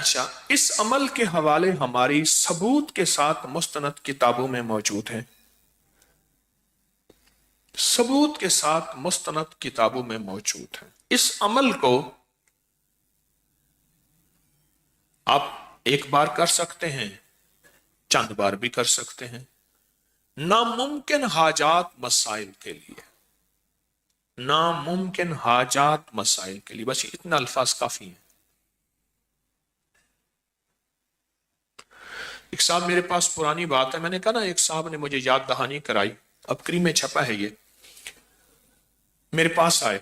اچھا، اس عمل کے حوالے ہماری ثبوت کے ساتھ مستند کتابوں میں موجود ہیں، ثبوت کے ساتھ مستند کتابوں میں موجود ہیں۔ اس عمل کو آپ ایک بار کر سکتے ہیں، چند بار بھی کر سکتے ہیں، ناممکن حاجات مسائل کے لیے، ناممکن حاجات مسائل کے لیے، بس اتنا الفاظ کافی ہیں۔ ایک صاحب میرے پاس پرانی بات ہے، میں نے کہا نا ایک صاحب نے مجھے یاد دہانی کرائی، اب کری میں چھپا ہے یہ، میرے پاس آئے،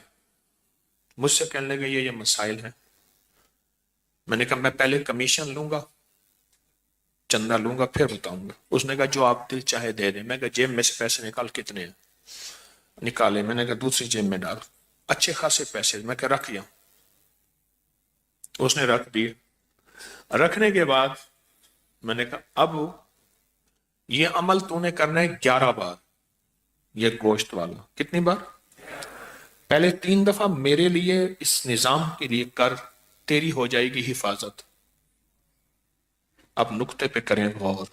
مجھ سے کہنے لگے یہ مسائل ہیں۔ میں نے کہا میں پہلے کمیشن لوں گا، چندہ لوں گا، پھر بتاؤں گا۔ اس نے کہا جو آپ دل چاہے دے دیں۔ میں کہا جیب میں سے پیسے نکال، کتنے ہیں؟ نکالے، میں نے کہا دوسری جیب میں ڈال، اچھے خاصے پیسے، میں کہا رکھ یہاں۔ اس نے رکھ دیے۔ رکھنے کے بعد میں نے کہا اب یہ عمل تو نے کرنا ہے 11 بار، یہ گوشت والا۔ کتنی بار؟ پہلے 3 دفعہ میرے لیے اس نظام کے لیے کر، تیری ہو جائے گی حفاظت۔ اب نقطے پہ کریں غور،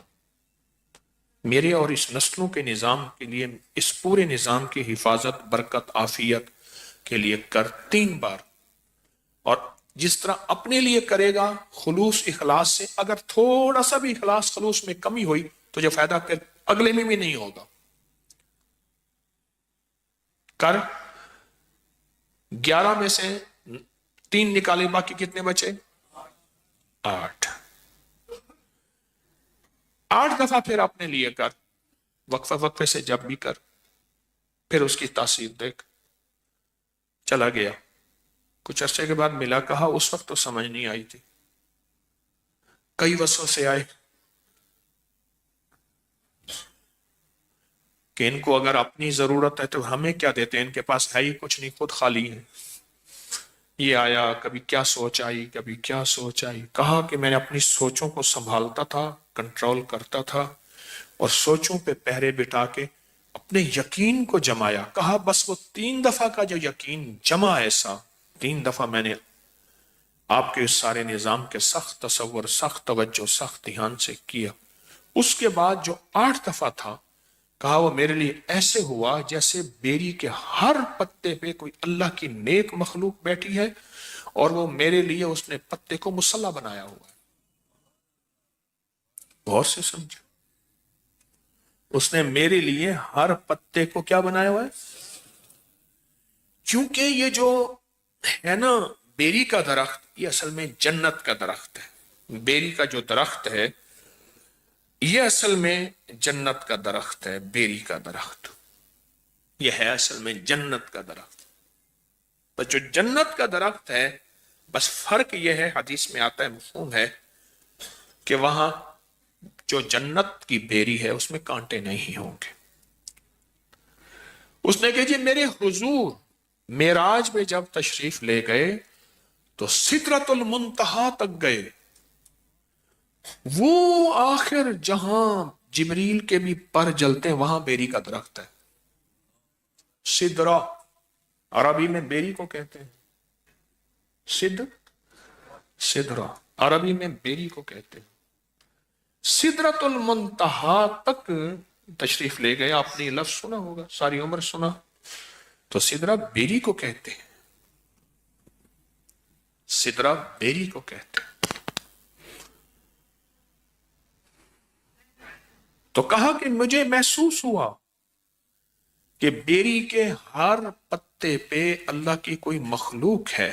میرے اور اس نسلوں کے نظام کے لیے، اس پورے نظام کی حفاظت، برکت، عافیت کے لیے کر 3 بار۔ اور جس طرح اپنے لیے کرے گا خلوص اخلاص سے، اگر تھوڑا سا بھی اخلاص خلوص میں کمی ہوئی تو جو فائدہ پھر اگلے میں بھی نہیں ہوگا۔ کر 11 میں سے 3 نکالے، باقی کتنے بچے؟ 8 دفعہ پھر اپنے لیے کر، وقفہ وقفے سے جب بھی کر، پھر اس کی تاثیر دیکھ۔ چلا گیا، کچھ عرصے کے بعد ملا، کہا اس وقت تو سمجھ نہیں آئی تھی، کئی وسوسے آئے کہ ان کو اگر اپنی ضرورت ہے تو ہمیں کیا دیتے ہیں، ان کے پاس ہے ہی کچھ نہیں، خود خالی ہے۔ یہ آیا، کبھی کیا سوچ آئی، کبھی کیا سوچ آئی۔ کہا کہ میں نے اپنی سوچوں کو سنبھالتا تھا، کنٹرول کرتا تھا، اور سوچوں پہ پہرے بٹھا کے اپنے یقین کو جمایا۔ کہا بس وہ 3 دفعہ کا جو یقین جمع، ایسا 3 دفعہ میں نے آپ کے اس سارے نظام کے سخت تصور، سخت توجہ، سخت دھیان سے کیا۔ اس کے بعد جو 8 دفعہ تھا، کہا وہ میرے لیے ایسے ہوا جیسے بیری کے ہر پتے پہ کوئی اللہ کی نیک مخلوق بیٹھی ہے، اور وہ میرے لیے اس نے پتے کو مصلی بنایا ہوا ہے۔ غور سے سمجھو، اس نے میرے لیے ہر پتے کو کیا بنایا ہوا ہے؟ کیونکہ یہ جو ہے نا بیری کا درخت، یہ اصل میں جنت کا درخت ہے۔ بیری کا جو درخت ہے یہ اصل میں جنت کا درخت ہے۔ بیری کا درخت یہ ہے اصل میں جنت کا درخت۔ تو جو جنت کا درخت ہے، بس فرق یہ ہے، حدیث میں آتا ہے، مفہوم ہے، کہ وہاں جو جنت کی بیری ہے اس میں کانٹے نہیں ہوں گے۔ اس نے کہا جی میرے حضور معراج میں جب تشریف لے گئے تو سدرۃ المنتہا تک گئے، وہ آخر جہاں جبریل کے بھی پر جلتے ہیں وہاں بیری کا درخت ہے۔ سدرہ عربی میں بیری کو کہتے ہیں، سدرہ عربی میں بیری کو کہتے ہیں۔ سدرۃ المنتہا تک تشریف لے گئے، آپ نے یہ لفظ سنا ہوگا، ساری عمر سنا، تو سدرہ بیری کو کہتے ہیں، سدرہ بیری کو کہتے ہیں۔ تو کہا کہ مجھے محسوس ہوا کہ بیری کے ہر پتے پہ اللہ کی کوئی مخلوق ہے۔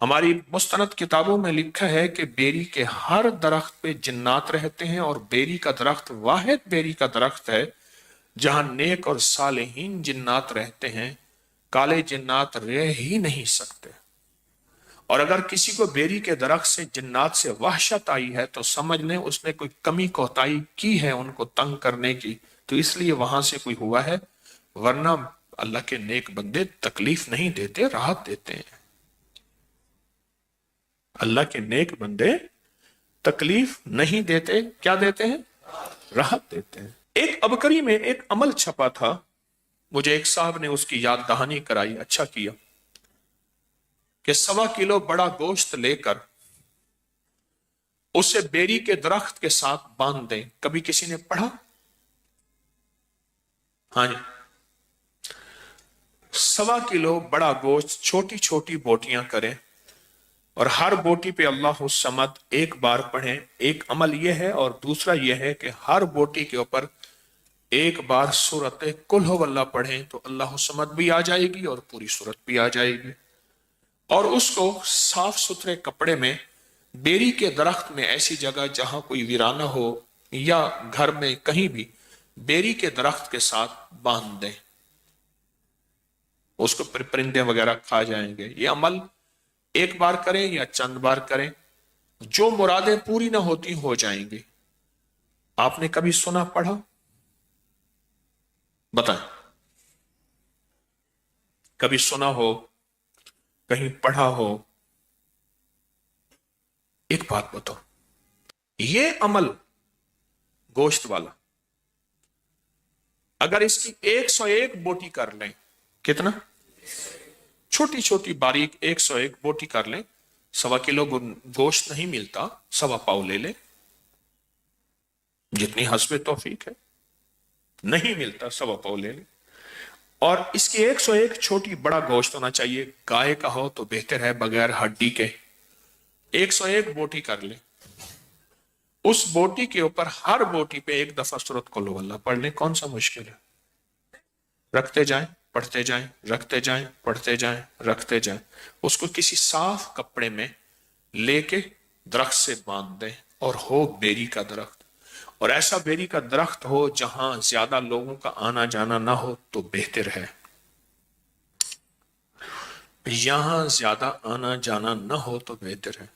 ہماری مستند کتابوں میں لکھا ہے کہ بیری کے ہر درخت پہ جنات رہتے ہیں، اور بیری کا درخت واحد بیری کا درخت ہے جہاں نیک اور صالحین جنات رہتے ہیں، کالے جنات رہ ہی نہیں سکتے۔ اور اگر کسی کو بیری کے درخت سے جنات سے وحشت آئی ہے تو سمجھ لیں اس نے کوئی کمی کوتاہی کی ہے ان کو تنگ کرنے کی، تو اس لیے وہاں سے کوئی ہوا ہے، ورنہ اللہ کے نیک بندے تکلیف نہیں دیتے، راحت دیتے ہیں۔ اللہ کے نیک بندے تکلیف نہیں دیتے، کیا دیتے ہیں؟ راحت دیتے ہیں۔ ایک ابکری میں ایک عمل چھپا تھا، مجھے ایک صاحب نے اس کی یاد دہانی کرائی، اچھا کیا، کہ 1.25 کلو بڑا گوشت لے کر اسے بیری کے درخت کے ساتھ باندھ دیں. کبھی کسی نے پڑھا؟ ہاں جی. 1.25 کلو بڑا گوشت چھوٹی چھوٹی بوٹیاں کریں اور ہر بوٹی پہ اللہ الصمد ایک بار پڑھیں. ایک عمل یہ ہے اور دوسرا یہ ہے کہ ہر بوٹی کے اوپر ایک بار سورت قل ہو اللہ پڑھیں تو اللہ الصمد بھی آ جائے گی اور پوری سورت بھی آ جائے گی. اور اس کو صاف ستھرے کپڑے میں بیری کے درخت میں ایسی جگہ جہاں کوئی ویرانہ ہو یا گھر میں کہیں بھی بیری کے درخت کے ساتھ باندھ دیں. اس کو پرندے وغیرہ کھا جائیں گے. یہ عمل ایک بار کریں یا چند بار کریں، جو مرادیں پوری نہ ہوتی ہو جائیں گی. آپ نے کبھی سنا پڑھا؟ بتائیں. کبھی سنا ہو، کہیں پڑھا ہو؟ ایک بات بتاؤ، یہ عمل گوشت والا اگر اس کی 101 بوٹی کر لیں، کتنا؟ چھوٹی چھوٹی باریک 101 بوٹی کر لیں. 1.25 کلو گوشت نہیں ملتا، 1.25 پاؤ لے لیں، جتنی حسب توفیق ہے. نہیں ملتا 1.25 پاؤ لے لیں. اور اس کی 101 چھوٹی بڑا گوشت ہونا چاہیے. گائے کا ہو تو بہتر ہے، بغیر ہڈی کے. 101 بوٹی کر لیں. اس بوٹی کے اوپر ہر بوٹی پہ ایک دفعہ سورۃ قل ہو اللہ پڑھ لیں. کون سا مشکل ہے؟ رکھتے جائیں، پڑھتے جائیں، رکھتے جائیں، پڑھتے جائیں، رکھتے جائیں. اس کو کسی صاف کپڑے میں لے کے درخت سے باندھ دیں اور ہو بیری کا درخت. اور ایسا بیری کا درخت ہو جہاں زیادہ لوگوں کا آنا جانا نہ ہو تو بہتر ہے. یہاں زیادہ آنا جانا نہ ہو تو بہتر ہے.